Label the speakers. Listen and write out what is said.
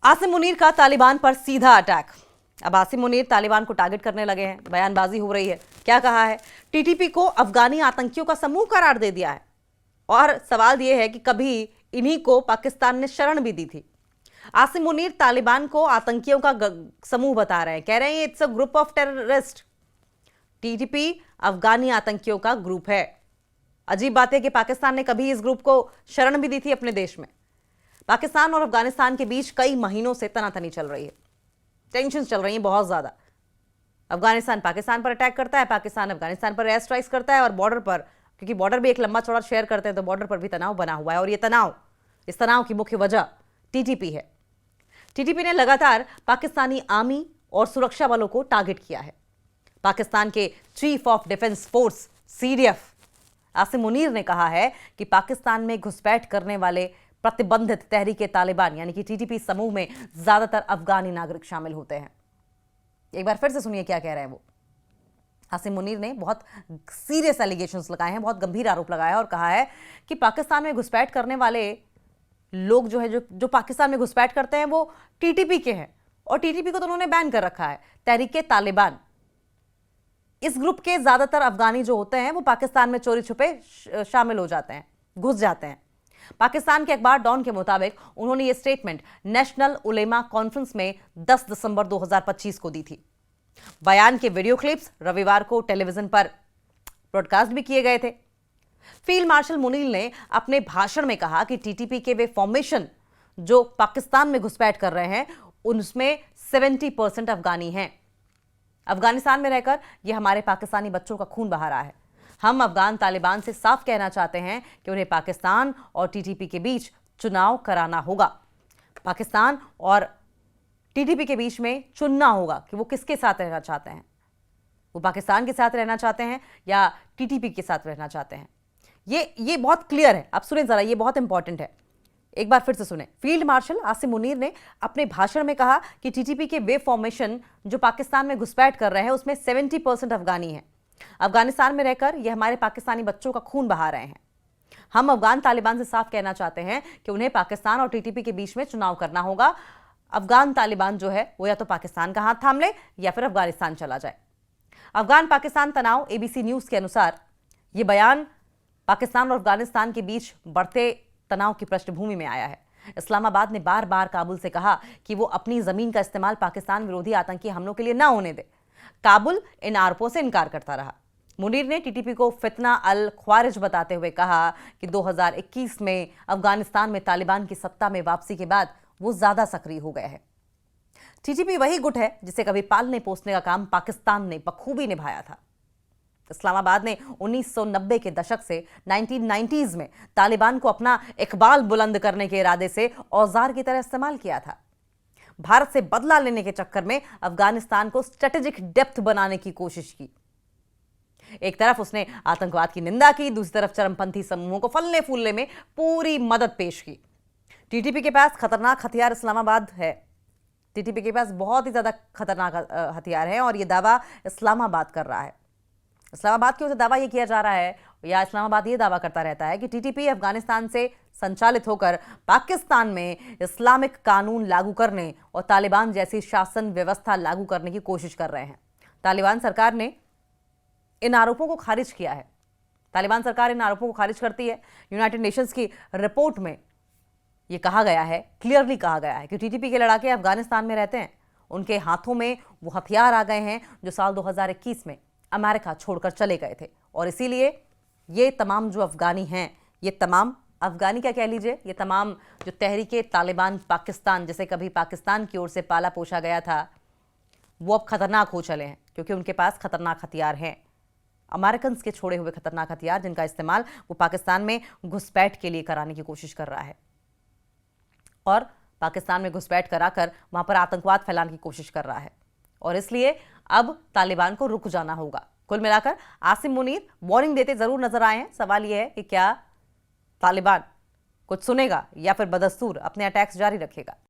Speaker 1: आसिम मुनीर का तालिबान पर सीधा अटैक। अब आसिम मुनीर तालिबान को टारगेट करने लगे हैं, बयानबाजी हो रही है। क्या कहा है? टीटीपी को अफगानी आतंकियों का समूह करार दे दिया है और सवाल यह है कि कभी इन्हीं को पाकिस्तान ने शरण भी दी थी। आसिम मुनीर तालिबान को आतंकियों का समूह बता रहे हैं, कह रहे हैं it's a group of terrorist. TTP अफगानी आतंकियों का ग्रुप है। अजीब बात है कि पाकिस्तान ने कभी इस ग्रुप को शरण भी दी थी अपने देश में। पाकिस्तान और अफगानिस्तान के बीच कई महीनों से तनातनी चल रही है, टेंशन चल रही है बहुत ज्यादा। अफगानिस्तान पाकिस्तान पर अटैक करता है, पाकिस्तान अफगानिस्तान पर एयर स्ट्राइक्स करता है और बॉर्डर पर, क्योंकि बॉर्डर भी एक लंबा चौड़ा शेयर करते हैं, तो बॉर्डर पर भी तनाव बना हुआ है। और इस तनाव की मुख्य वजह टीटीपी है। टीटीपी ने लगातार पाकिस्तानी आर्मी और सुरक्षा बलों को टारगेट किया है। पाकिस्तान के chief of defence force CDF Asim Munir ने कहा है कि पाकिस्तान में घुसपैठ करने वाले प्रतिबंधित तहरीके तालिबान यानी कि टीटीपी समूह में ज्यादातर अफगानी नागरिक शामिल होते हैं। एक बार फिर से सुनिए क्या कह रहे हैं वो। आसिम मुनीर ने बहुत सीरियस एलिगेशंस लगाए हैं, बहुत गंभीर आरोप लगाया है और कहा है कि पाकिस्तान में घुसपैठ करने वाले लोग जो पाकिस्तान में घुसपैठ करते हैं वो टीटीपी के हैं और टीटीपी को तो उन्होंने बैन कर रखा है। तहरीके तालिबान, इस ग्रुप के ज्यादातर अफगानी जो होते हैं वो पाकिस्तान में चोरी छुपे शामिल हो जाते हैं, घुस जाते हैं। पाकिस्तान के अखबार डॉन के मुताबिक उन्होंने ये स्टेटमेंट नेशनल उलेमा कॉन्फ्रेंस में 10 दिसंबर 2025 को दी थी। बयान के वीडियो क्लिप्स रविवार को टेलीविजन पर ब्रॉडकास्ट भी किए गए थे। फील्ड मार्शल मुनीर ने अपने भाषण में कहा कि टीटीपी के वे फॉर्मेशन जो पाकिस्तान में घुसपैठ कर रहे हैं उनमें 70% अफगानी हैं। अफगानिस्तान में रहकर यह हमारे पाकिस्तानी बच्चों का खून बहा रहा है। हम अफगान तालिबान से साफ कहना चाहते हैं कि उन्हें पाकिस्तान और टीटीपी के बीच चुनाव कराना होगा। पाकिस्तान और टीटीपी के बीच में चुनना होगा कि वो किसके साथ रहना चाहते हैं। वो पाकिस्तान के साथ रहना चाहते हैं या टीटीपी के साथ रहना चाहते हैं। ये बहुत क्लियर है। अब सुने जरा, ये बहुत इंपॉर्टेंट है। एक बार फिर से सुने। फील्ड मार्शल आसिम मुनीर ने अपने भाषण में कहा कि टीटीपी के वे फॉर्मेशन जो पाकिस्तान में घुसपैठ कर रहे हैं उसमें 70% अफगानी हैं। अफगानिस्तान में रहकर यह हमारे पाकिस्तानी बच्चों का खून बहा रहे हैं। हम अफगान तालिबान से साफ कहना चाहते हैं कि उन्हें पाकिस्तान और टीटीपी के बीच में चुनाव करना होगा। अफगान तालिबान जो है वो या तो पाकिस्तान का हाथ थाम ले या फिर अफगानिस्तान चला जाए। अफगान पाकिस्तान तनाव, एबीसी न्यूज के अनुसार यह बयान पाकिस्तान और अफगानिस्तान के बीच बढ़ते तनाव की पृष्ठभूमि में आया है। इस्लामाबाद ने बार बार काबुल से कहा कि वो अपनी जमीन का इस्तेमाल पाकिस्तान विरोधी आतंकी हमलों के लिए ना होने दे। काबुल इन आरोपों से इनकार करता रहा। मुनीर ने टीटीपी को फितना अल ख्वारिज बताते हुए कहा कि 2021 में अफगानिस्तान में तालिबान की सत्ता में वापसी के बाद वो ज्यादा सक्रिय हो गए हैं। टीटीपी वही गुट है जिसे कभी पालने पोसने का काम पाकिस्तान ने बखूबी निभाया था। इस्लामाबाद ने 1990 के दशक से 1990s में तालिबान को अपना इकबाल बुलंद करने के इरादे से औजार की तरह इस्तेमाल किया था। भारत से बदला लेने के चक्कर में अफगानिस्तान को स्ट्रेटेजिक डेप्थ बनाने की कोशिश की। एक तरफ उसने आतंकवाद की निंदा की, दूसरी तरफ चरमपंथी समूहों को फलने फूलने में पूरी मदद पेश की। टीटीपी के पास खतरनाक हथियार इस्लामाबाद है। टीटीपी के पास बहुत ही ज्यादा खतरनाक हथियार है और यह दावा इस्लामाबाद कर रहा है। इस्लामाबाद की ओर से दावा यह किया जा रहा है या इस्लामाबाद ये दावा करता रहता है कि टीटीपी अफगानिस्तान से संचालित होकर पाकिस्तान में इस्लामिक कानून लागू करने और तालिबान जैसी शासन व्यवस्था लागू करने की कोशिश कर रहे हैं। तालिबान सरकार ने इन आरोपों को खारिज किया है। तालिबान सरकार इन आरोपों को खारिज करती है। यूनाइटेड नेशंस की रिपोर्ट में यह कहा गया है, क्लियरली कहा गया है कि टीटीपी के लड़ाके अफगानिस्तान में रहते हैं। उनके हाथों में वो हथियार आ गए हैं जो साल 2021 में अमेरिका छोड़कर चले गए थे और इसीलिए ये तमाम जो अफगानी हैं, ये तमाम अफगानी क्या कह लीजिए, ये तमाम जो तहरीके तालिबान पाकिस्तान, जैसे कभी पाकिस्तान की ओर से पाला पोषा गया था, वो अब खतरनाक हो चले हैं क्योंकि उनके पास खतरनाक हथियार हैं। अमेरिकन्स के छोड़े हुए खतरनाक हथियार जिनका इस्तेमाल वो पाकिस्तान में घुसपैठ के लिए कराने की कोशिश कर रहा है और पाकिस्तान में घुसपैठ कराकर वहां पर आतंकवाद फैलाने की कोशिश कर रहा है और इसलिए अब तालिबान को रुक जाना होगा। कुल मिलाकर आसिम मुनीर वार्निंग देते जरूर नजर आए हैं। सवाल यह है कि क्या तालिबान कुछ सुनेगा या फिर बदस्तूर अपने अटैक्स जारी रखेगा।